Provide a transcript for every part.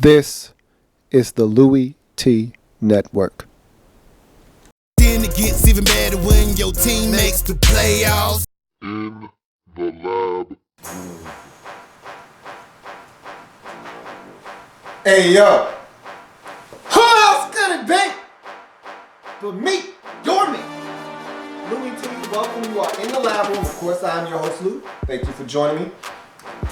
This is the Louie Tee Network. Then it gets even better when your team makes the playoffs. In the lab. Hey yo, who else could it be but me, your me? Louie Tee, welcome. You are in the lab room. Of course, I am your host, Lou. Thank you for joining me.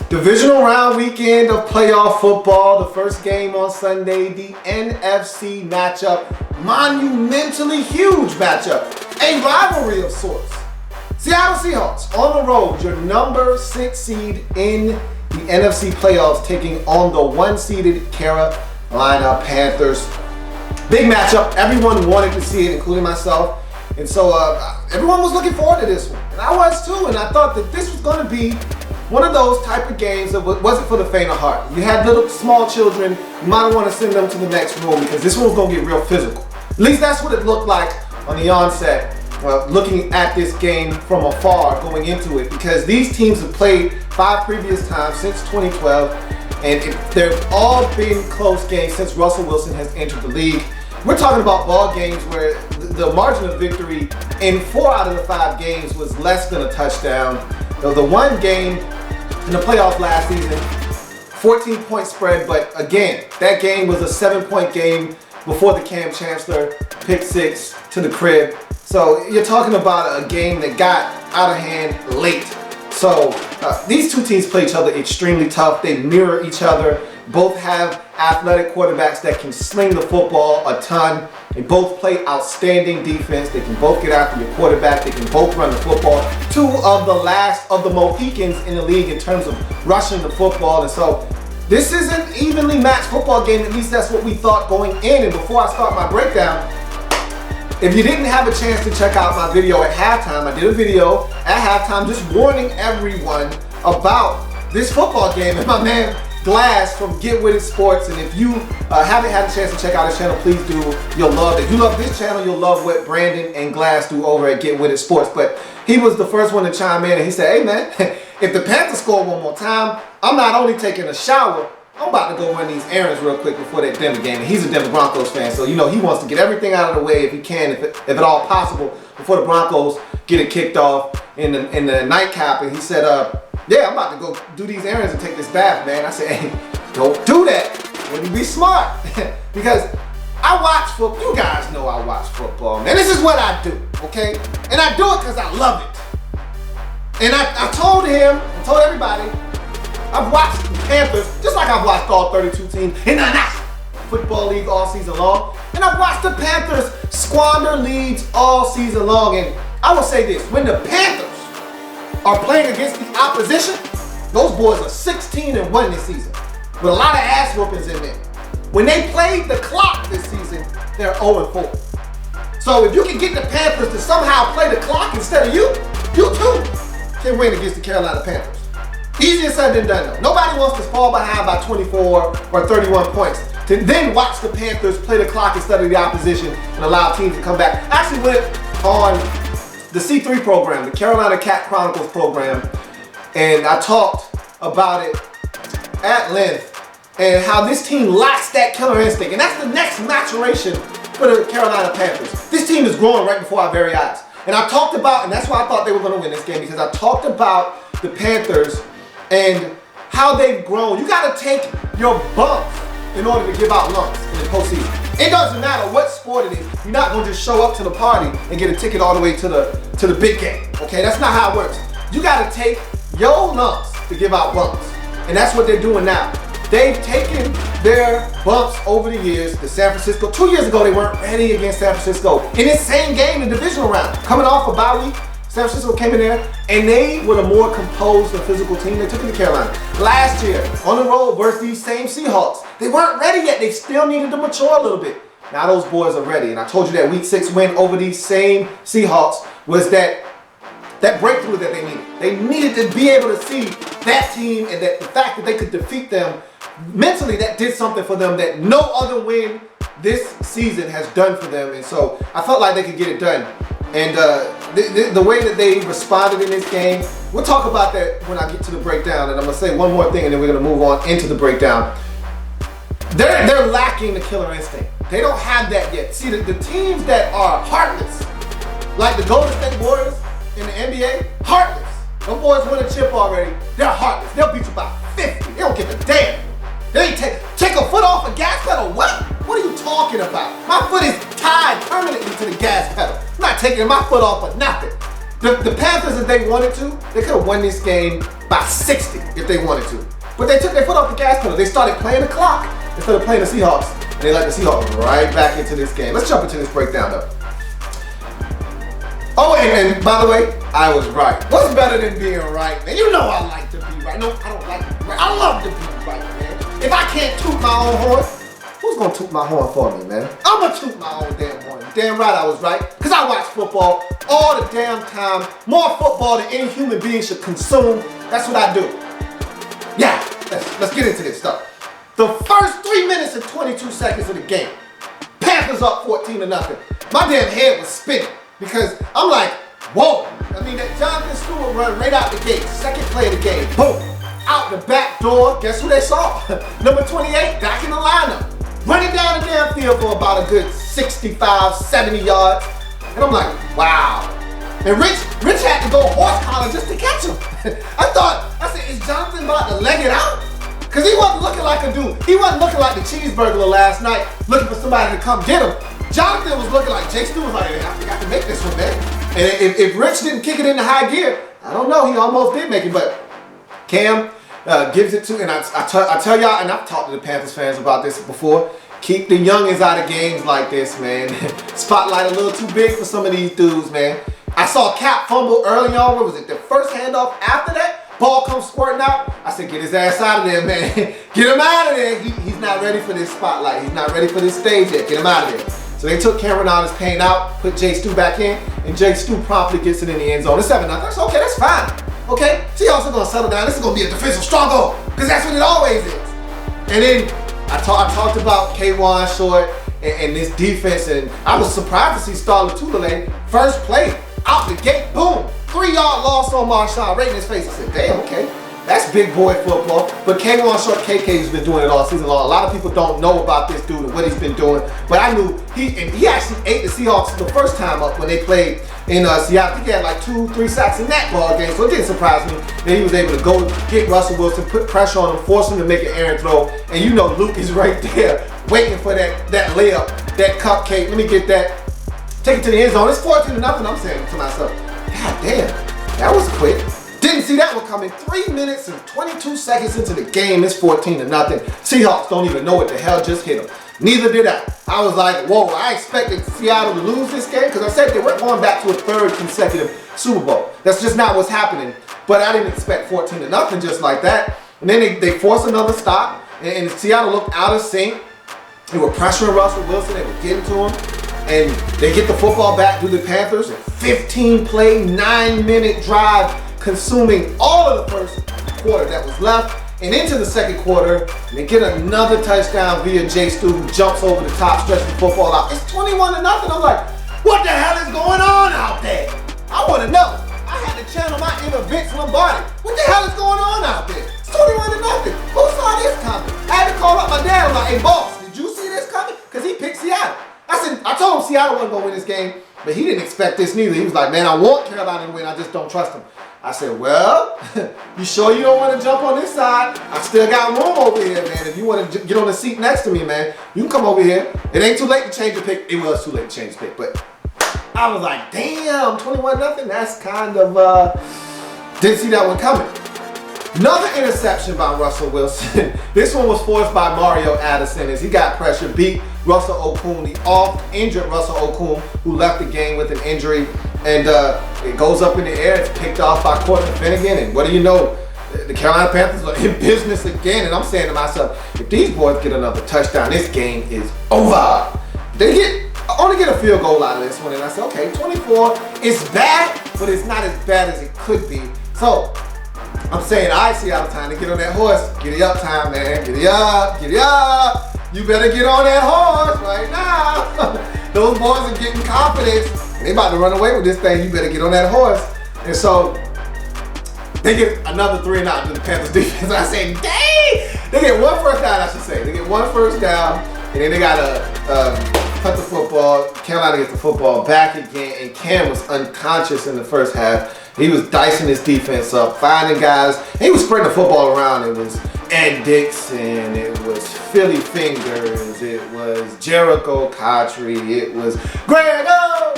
Divisional round weekend of playoff football. The first game on Sunday, the NFC matchup. Monumentally huge matchup. A rivalry of sorts. Seattle Seahawks on the road, your number 6 seed in the NFC playoffs, taking on the 1-seeded Carolina Panthers. Big matchup. Everyone wanted to see it, including myself. And so everyone was looking forward to this one. And I was too. And I thought that this was going to be one of those type of games that wasn't for the faint of heart. You had little small children, you might want to send them to the next room because this one's going to get real physical. At least that's what it looked like on the onset, looking at this game from afar going into it, because these teams have played 5 previous times since 2012, and they've all been close games since Russell Wilson has entered the league. We're talking about ball games where the margin of victory in 4 out of the 5 games was less than a touchdown. The one game in the playoffs last season, 14-point spread, but again, that game was a 7-point game before the Cam Chancellor pick 6 to the crib. So you're talking about a game that got out of hand late. So these two teams play each other extremely tough. They mirror each other. Both have athletic quarterbacks that can sling the football a ton. They both play outstanding defense. They can both get after your quarterback. They can both run the football. 2 of the last of the Mohicans in the league in terms of rushing the football. And so this is an evenly matched football game. At least that's what we thought going in. And before I start my breakdown, if you didn't have a chance to check out my video at halftime, I did a video at halftime just warning everyone about this football game. And my man Glass from Get With It Sports, and if you haven't had a chance to check out his channel, please do. You'll love it. If you love this channel, you'll love what Brandon and Glass do over at Get With It Sports. But he was the first one to chime in, and he said, hey man, if the Panthers score one more time, I'm not only taking a shower, I'm about to go run these errands real quick before that Denver game. And he's a Denver Broncos fan, so you know he wants to get everything out of the way if he can, if at all possible, before the Broncos get it kicked off in the nightcap. And he said, yeah, I'm about to go do these errands and take this bath, man. I said, hey, don't do that. Wouldn't be smart. Because I watch football. You guys know I watch football, man. This is what I do, okay? And I do it because I love it. And I told him, I told everybody, I've watched the Panthers, just like I've watched all 32 teams in the National Football League all season long. And I've watched the Panthers squander leads all season long. And I will say this, when the Panthers are playing against the opposition, those boys are 16-1 this season, with a lot of ass whoopings in there. When they played the clock this season, they're 0-4. So if you can get the Panthers to somehow play the clock instead of you too can win against the Carolina Panthers. Easier said than done though. Nobody wants to fall behind by 24 or 31 points to then watch the Panthers play the clock instead of the opposition and allow teams to come back. I actually went on the C3 program, the Carolina Cat Chronicles program, and I talked about it at length and how this team lacks that killer instinct. And that's the next maturation for the Carolina Panthers. This team is growing right before our very eyes. And I talked about, and that's why I thought they were going to win this game, because I talked about the Panthers and how they've grown. You got to take your bumps in order to give out lumps in the postseason. It doesn't matter what sport it is. You're not going to just show up to the party and get a ticket all the way to the big game. Okay, that's not how it works. You got to take your lumps to give out bumps, and that's what they're doing now. They've taken their bumps over the years. The San Francisco, 2 years ago, they weren't ready against San Francisco in this same game, the divisional round, coming off a bye week. San Francisco came in there, and they were the more composed and physical team. They took it to Carolina. Last year, on the road versus these same Seahawks, they weren't ready yet. They still needed to mature a little bit. Now those boys are ready, and I told you that Week 6 win over these same Seahawks was that breakthrough that they needed. They needed to be able to see that team, and that the fact that they could defeat them mentally, that did something for them that no other win this season has done for them. And so I felt like they could get it done. And the way that they responded in this game, we'll talk about that when I get to the breakdown. And I'm going to say one more thing, and then we're going to move on into the breakdown. they're lacking the killer instinct. They don't have that yet. See, the teams that are heartless, like the Golden State Warriors in the NBA, heartless. Them boys win a chip already. They're heartless. They'll beat you by 50. They don't give a damn. They ain't take a foot off a gas pedal. What? What are you talking about? My foot is tied permanently to the gas pedal. I'm not taking my foot off for nothing. The Panthers, if they wanted to, they could have won this game by 60 if they wanted to. But they took their foot off the gas pedal. They started playing the clock instead of playing the Seahawks. And they let the Seahawks right back into this game. Let's jump into this breakdown though. Oh, and by the way, I was right. What's better than being right, man? You know I like to be right. No, I don't like to be right. I love to be right, man. If I can't toot my own horn, who's gonna toot my horn for me, man? I'm gonna toot my own damn horn. Damn right I was right, because I watch football all the damn time. More football than any human being should consume. That's what I do. Yeah, let's get into this stuff. The first 3 minutes and 22 seconds of the game, Panthers up 14-0. My damn head was spinning. Because I'm like, whoa. I mean, that Jonathan Stewart run right out the gate. Second play of the game. Boom. Out the back door. Guess who they saw? Number 28, back in the lineup. Running down the damn field for about a good 65, 70 yards. And I'm like, wow. And Rich had to go horse collar just to catch him. I said, is Jonathan about to leg it out? Because he wasn't looking like a dude. He wasn't looking like the cheeseburglar last night, looking for somebody to come get him. Jonathan was looking like Jake Stewart was like, I got to make this one, man. And if Rich didn't kick it into high gear, I don't know, he almost did make it, but Cam gives it to, and I tell y'all, and I've talked to the Panthers fans about this before, keep the youngins out of games like this, man. Spotlight a little too big for some of these dudes, man. I saw Cap fumble early on. What was it, the first handoff after that? Ball comes squirting out. I said, get his ass out of there, man. Get him out of there. He's not ready for this spotlight. He's not ready for this stage yet. Get him out of there. So they took Carolina's pain out, put Jay Stu back in, and Jay Stu promptly gets it in the end zone. It's 7-0. That's okay, that's fine. Okay? Seahawks are gonna settle down. This is gonna be a defensive struggle, because that's what it always is. And then I talked about K1 Short and this defense, and I was surprised to see Starler Tulele first play out the gate, boom, 3-yard loss on Marshawn right in his face. I said, damn, okay. That's big boy football. But K1 Short KK's been doing it all season long. A lot of people don't know about this dude and what he's been doing. But I knew he actually ate the Seahawks the first time up when they played in Seattle. I think he had like 2-3 sacks in that ball game. So it didn't surprise me that he was able to go get Russell Wilson, put pressure on him, force him to make an errant throw. And you know Luke is right there waiting for that layup, that cupcake. Let me get that. Take it to the end zone. It's 14-0. I'm saying to myself, God damn, that was quick. Didn't see that one coming. 3 minutes and 22 seconds into the game, it's 14-0. Seahawks don't even know what the hell just hit them. Neither did I. I was like, whoa, I expected Seattle to lose this game because I said they were going back to a third consecutive Super Bowl. That's just not what's happening. But I didn't expect 14-0 just like that. And then they forced another stop, and Seattle looked out of sync. They were pressuring Russell Wilson. They were getting to him. And they get the football back to the Panthers. 15-play, 9-minute drive, consuming all of the first quarter that was left and into the second quarter. And they get another touchdown via Jay Stu, who jumps over the top, stretches the football out. It's 21-0. I'm like, what the hell is going on out there? I want to know. I had to channel my inner Vince Lombardi. What the hell is going on out there? It's 21-0. Who saw this coming? I had to call up my dad. I'm like, hey, boss, did you see this coming? Because he picked Seattle. I told him Seattle wasn't going to win this game, but he didn't expect this neither. He was like, man, I want Carolina to win. I just don't trust him. I said, well, you sure you don't want to jump on this side? I still got room over here, man. If you want to get on the seat next to me, man, you can come over here. It ain't too late to change the pick. It was too late to change the pick, but I was like, damn, 21-0. That's kind of, didn't see that one coming. Another interception by Russell Wilson. This one was forced by Mario Addison as he got pressure, beat Russell Okung, the oft-injured Russell Okung, who left the game with an injury. And it goes up in the air. It's picked off by Courtney Finnegan. And what do you know? The Carolina Panthers are in business again. And I'm saying to myself, if these boys get another touchdown, this game is over. They only get a field goal out of this one. And I said, okay, 24 is bad, but it's not as bad as it could be. So I'm saying, all right, Seattle, time to get on that horse. Giddy up time, man. Giddy up, giddy up. You better get on that horse right now. Those boys are getting confidence. They about to run away with this thing. You better get on that horse. And so they get another 3-and-out to the Panthers defense. I said, dang, They get one first down, I should say. They get one first down, and then they gotta cut the football. Carolina gets the football back again, and Cam was unconscious in the first half. He was dicing his defense up, finding guys. He was spreading the football around. It was Ed Dixon, it was Philly Fingers, it was Jericho Cotry, it was Grego,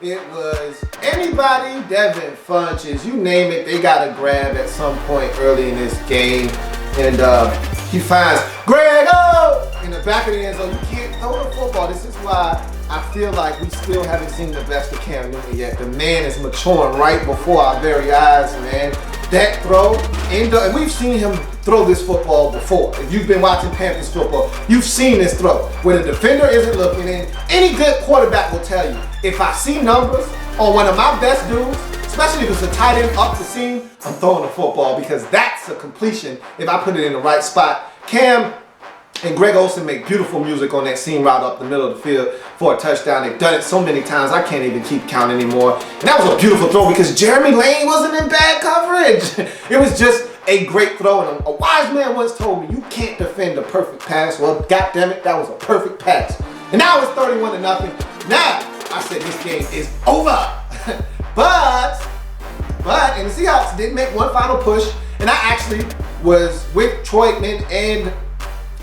it was anybody, Devin Funches, you name it, they got a grab at some point early in this game. And he finds Grego in the back of the end zone. You can't throw the football. This is why I feel like we still haven't seen the best of Cam Newton yet. The man is maturing right before our very eyes, man. That throw, and we've seen him throw this football before. If you've been watching Panthers football, you've seen this throw. Where the defender isn't looking in, any good quarterback will tell you, if I see numbers on one of my best dudes, especially if it's a tight end up the seam, I'm throwing the football because that's a completion if I put it in the right spot. Cam and Greg Olsen make beautiful music on that seam route up the middle of the field for a touchdown. They've done it so many times, I can't even keep count anymore. And that was a beautiful throw because Jeremy Lane wasn't in bad coverage. It was just a great throw. And a wise man once told me, you can't defend a perfect pass. Well, goddammit, that was a perfect pass. And now it's 31-0. Now, I said this game is over. But, and the Seahawks did make one final push. And I actually was with Troy Aikman and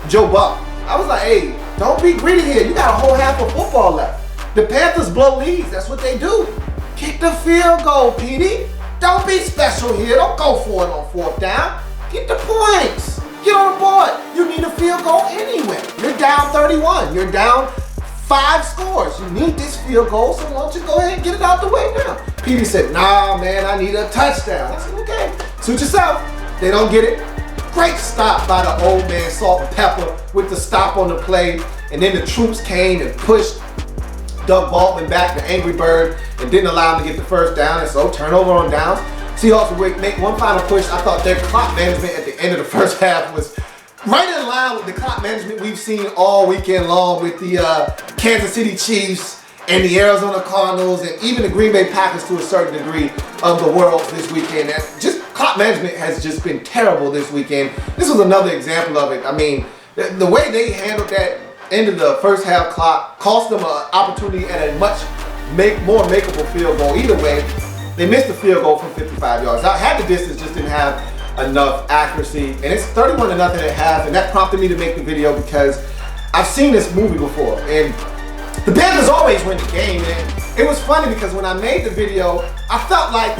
Joe Buck. I was like, hey, don't be greedy here. You got a whole half of football left. The Panthers blow leads. That's what they do. Kick the field goal, Petey. Don't be special here. Don't go for it on fourth down. Get the points. Get on the board. You need a field goal anyway. You're down 31. You're down 5 scores. You need this field goal, so why don't you go ahead and get it out the way now? Petey said, nah, man, I need a touchdown. I said, okay, suit yourself. They don't get it. Great stop by the old man, Salt and Pepper, with the stop on the play. And then the troops came and pushed Doug Baldwin back, the Angry Bird, and didn't allow him to get the first down. And so turnover on downs. Seahawks would make one final push. I thought their clock management at the end of the first half was right in line with the clock management we've seen all weekend long with the Kansas City Chiefs and the Arizona Cardinals and even the Green Bay Packers to a certain degree of the world this weekend. And just clock management has just been terrible this weekend. This was another example of it. I mean, the way they handled that end of the first half clock cost them an opportunity at a much more makeable field goal. Either way, they missed the field goal from 55 yards. I had the distance, just didn't have enough accuracy. And it's 31-0 at half, and that prompted me to make the video because I've seen this movie before. And the Panthers always win the game, and it was funny because when I made the video, I felt like,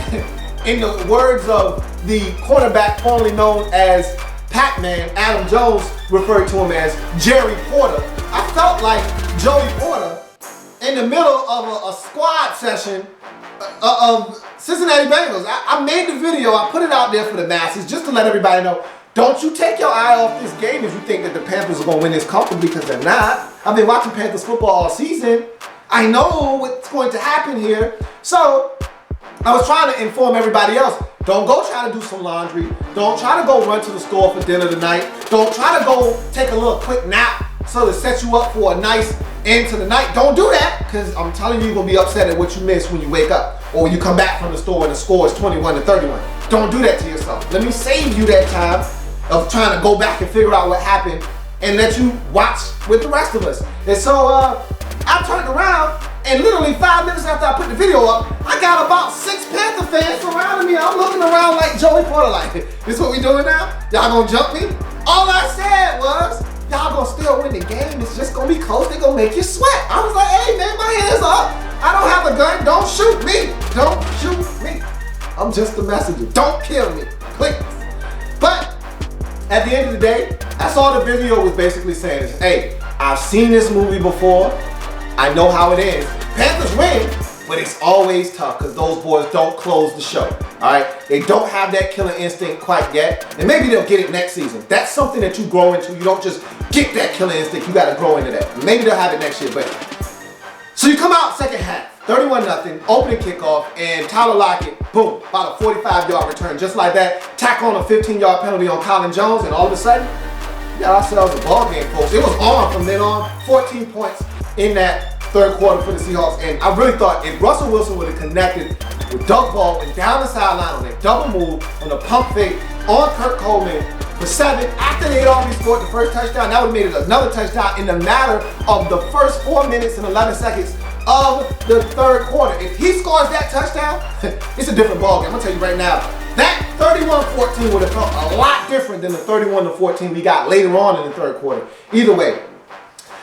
in the words of the quarterback formerly known as Pac-Man, Adam Jones referred to him as Jerry Porter. I felt like Joey Porter in the middle of a squad session of Cincinnati Bengals. I made the video, I put it out there for the masses just to let everybody know, don't you take your eye off this game if you think that the Panthers are going to win this comfortably, because they're not. I've been watching Panthers football all season. I know what's going to happen here. So I was trying to inform everybody else, don't go try to do some laundry. Don't try to go run to the store for dinner tonight. Don't try to go take a little quick nap so to set you up for a nice end to the night. Don't do that, because I'm telling you, you're going to be upset at what you missed when you wake up or when you come back from the store and the score is 21-31. Don't do that to yourself. Let me save you that time of trying to go back and figure out what happened and let you watch with the rest of us. And so I turned around, and literally 5 minutes after I put the video up, I got about 6 Panther fans surrounding me. I'm looking around like Joey Porter, like, this what we doing now? Y'all gonna jump me? All I said was, y'all gonna still win the game. It's just gonna be close. They gonna make you sweat. I was like, hey man, my hands up. I don't have a gun. Don't shoot me. Don't shoot me. I'm just a messenger. Don't kill me, please. But at the end of the day, that's all the video was basically saying is, hey, I've seen this movie before. I know how it ends. Panthers win, but it's always tough because those boys don't close the show. All right, they don't have that killer instinct quite yet, and maybe they'll get it next season. That's something that you grow into. You don't just get that killer instinct. You got to grow into that. Maybe they'll have it next year. But so you come out second half, 31-0, opening kickoff, and Tyler Lockett, boom, about a 45-yard return, just like that. Tack on a 15-yard penalty on Colin Jones, and all of a sudden, we got ourselves a ball game, folks. It was on from then on. 14 points in that third quarter for the Seahawks, and I really thought if Russell Wilson would have connected with Doug Baldwin down the sideline on that double move on the pump fake on Kurt Coleman, for 7 after they had already scored the first touchdown. That would have made it another touchdown in the matter of the first 4 minutes and 11 seconds of the third quarter. If he scores that touchdown, it's a different ballgame. I'm gonna tell you right now, that 31-14 would have felt a lot different than the 31-14 we got later on in the third quarter. Either way,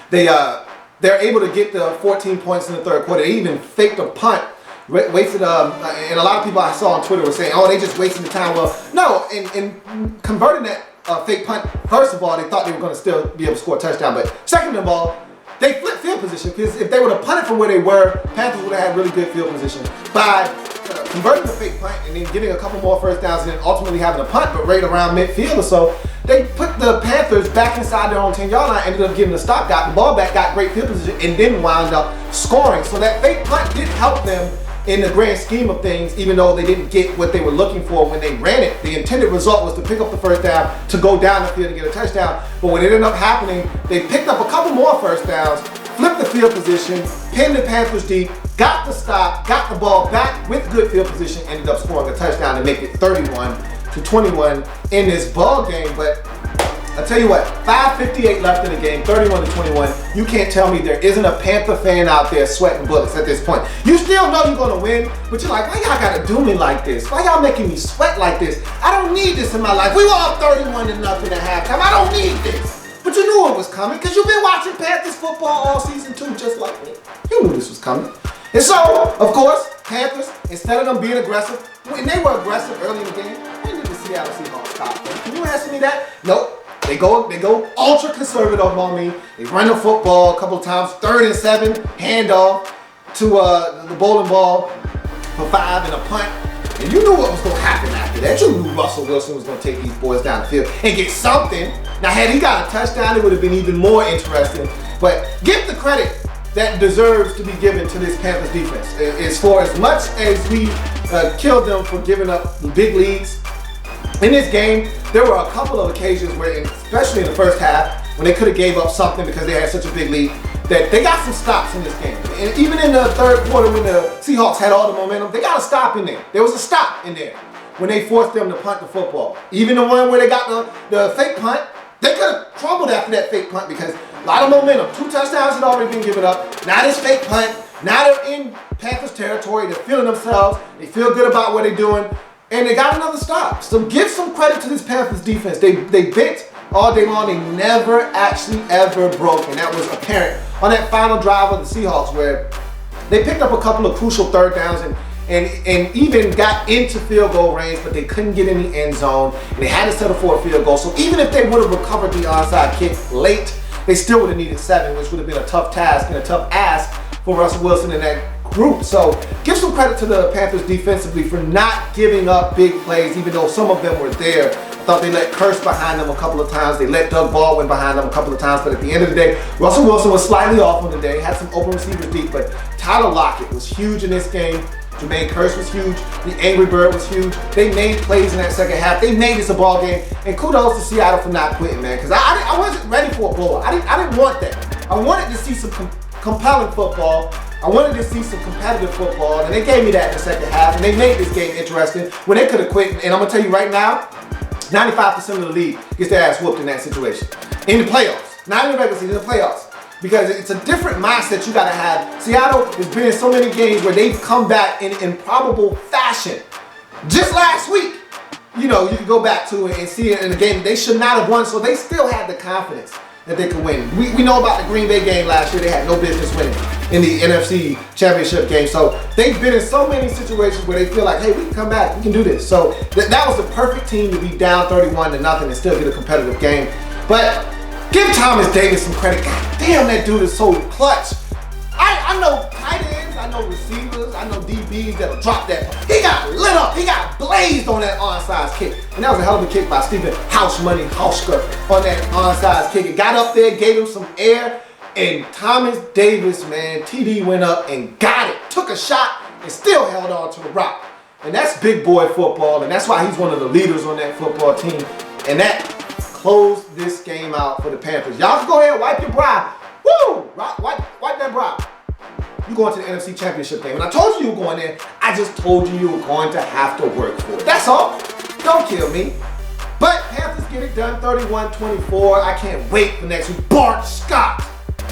they're able to get the 14 points in the third quarter. They even faked a punt, wasted, and a lot of people I saw on Twitter were saying, oh, they just wasted the time. Well, no, in converting that fake punt, first of all, they thought they were going to still be able to score a touchdown. But second of all, they flipped field position, because if they would have punted from where they were, Panthers would have had really good field position. By converting the fake punt and then getting a couple more first downs and then ultimately having a punt, but right around midfield or so, they put the Panthers back inside their own 10-yard line, ended up getting the stop, got the ball back, got great field position, and then wound up scoring. So that fake punt did help them in the grand scheme of things, even though they didn't get what they were looking for when they ran it. The intended result was to pick up the first down, to go down the field and get a touchdown. But when it ended up happening, they picked up a couple more first downs, flipped the field position, pinned the Panthers deep, got the stop, got the ball back with good field position, ended up scoring a touchdown to make it 31-21 in this ball game. But I tell you what, 5:58 left in the game, 31-21. You can't tell me there isn't a Panther fan out there sweating bullets at this point. You still know you're gonna win, but you're like, why y'all gotta do me like this? Why y'all making me sweat like this? I don't need this in my life. We were up 31-0 at halftime. I don't need this. But you knew it was coming, because you've been watching Panthers football all season too, just like me. You knew this was coming. And so, of course, Panthers, instead of them being aggressive, when they were aggressive early in the game, when did the Seattle Seahawks stop them? Can you answer me that? Nope. They go ultra conservative on me. They run the football a couple of times, 3rd and 7, handoff to the bowling ball for 5 and a punt. And you knew what was going to happen after that. You knew Russell Wilson was going to take these boys down the field and get something. Now, had he got a touchdown, it would have been even more interesting. But give the credit that deserves to be given to this Panthers defense. As far as much as we killed them for giving up big leads, in this game, there were a couple of occasions where, especially in the first half, when they could have gave up something because they had such a big lead, that they got some stops in this game. And even in the third quarter when the Seahawks had all the momentum, they got a stop in there. There was a stop in there when they forced them to punt the football. Even the one where they got the fake punt, they could have crumbled after that fake punt because a lot of momentum. 2 touchdowns had already been given up. Now this fake punt, now they're in Panthers territory, they're feeling themselves, they feel good about what they're doing, and they got another stop. So give some credit to this Panthers defense. They bit all day long. They never actually ever broke. And that was apparent on that final drive of the Seahawks where they picked up a couple of crucial third downs and even got into field goal range, but they couldn't get in the end zone. And they had to settle for a field goal. So even if they would have recovered the onside kick late, they still would have needed 7, which would have been a tough task and a tough ask for Russell Wilson and that group. So give some credit to the Panthers defensively for not giving up big plays, even though some of them were there. I thought they let Curse behind them a couple of times. They let Doug Baldwin behind them a couple of times. But at the end of the day, Russell Wilson was slightly off on the day, had some open receivers deep, but Tyler Lockett was huge in this game. Jermaine Kearse was huge. The Angry Bird was huge. They made plays in that second half. They made this a ball game. And kudos to Seattle for not quitting, man, because I wasn't ready for a blowout. I didn't want that. I wanted to see some compelling football. I wanted to see some competitive football, and they gave me that in the second half, and they made this game interesting when they could have quit. And I'm going to tell you right now, 95% of the league gets their ass whooped in that situation. In the playoffs. Not in the regular season, in the playoffs. Because it's a different mindset you got to have. Seattle has been in so many games where they've come back in improbable fashion. Just last week, you can go back to it and see it in a game they should not have won, so they still had the confidence that they could win. We know about the Green Bay game last year. They had no business winning in the NFC Championship Game. So they've been in so many situations where they feel like, hey, we can come back. We can do this. So that was the perfect team to be down 31-0 and still get a competitive game. But give Thomas Davis some credit. God damn, that dude is so clutch. I know tight ends, I know receivers, I know DBs that'll drop that. He got lit up. He got blazed on that onside kick. And that was a hell of a kick by Stephen Hauschka on that onside kick. It got up there, gave him some air, and Thomas Davis, man, TD went up and got it. Took a shot and still held on to the rock. And that's big boy football, and that's why he's one of the leaders on that football team. And that closed this game out for the Panthers. Y'all can go ahead and wipe your brow. Woo! Wipe that brow. You going to the NFC Championship Game. And I told you were going there. I just told you were going to have to work for it. That's all. Don't kill me. But Panthers get it done 31-24. I can't wait for next week. Bart Scott.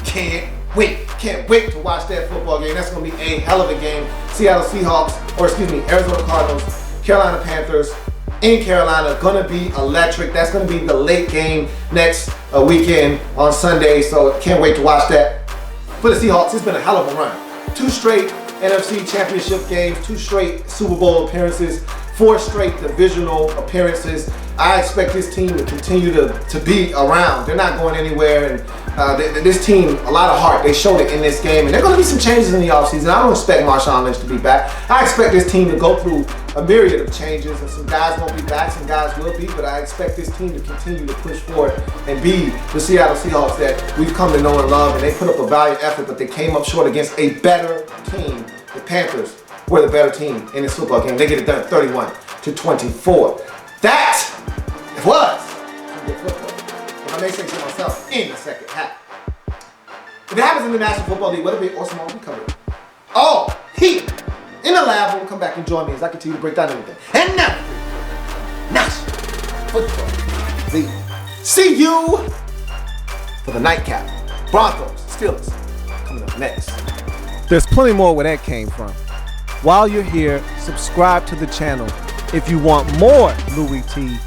Can't wait. Can't wait to watch that football game. That's going to be a hell of a game. Arizona Cardinals, Carolina Panthers in Carolina. Going to be electric. That's going to be the late game next weekend on Sunday. So can't wait to watch that. For the Seahawks, it's been a hell of a run. 2 straight NFC Championship games, 2 straight Super Bowl appearances, 4 straight divisional appearances. I expect this team to continue to be around. They're not going anywhere, and this team, a lot of heart. They showed it in this game, and there are going to be some changes in the offseason. I don't expect Marshawn Lynch to be back. I expect this team to go through a myriad of changes, and some guys won't be back, some guys will be, but I expect this team to continue to push forward and be the Seattle Seahawks that we've come to know and love, and they put up a valiant effort, but they came up short against a better team. The Panthers were the better team in this football game. They get it done 31-24. That was some good football, if I may say so myself, in the second half. If it happens in the National Football League, whether big or small, we cover it. Oh, here in the lab, will come back and join me as I continue to break down everything. And now, National Football League. See you for the nightcap. Broncos, Steelers, coming up next. There's plenty more where that came from. While you're here, subscribe to the channel. If you want more Louie Tee,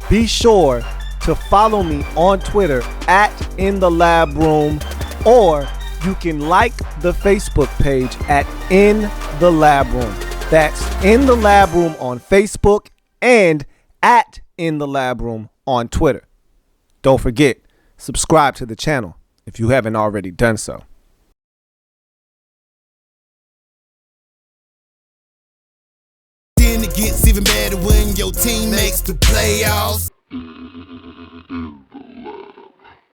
be sure to follow me on Twitter @InTheLabRoom, or you can like the Facebook page @InTheLabRoom. That's In the Lab Room on Facebook and @InTheLabRoom on Twitter. Don't forget, subscribe to the channel if you haven't already done so. Then it gets even better when your team makes the playoffs. In the lab.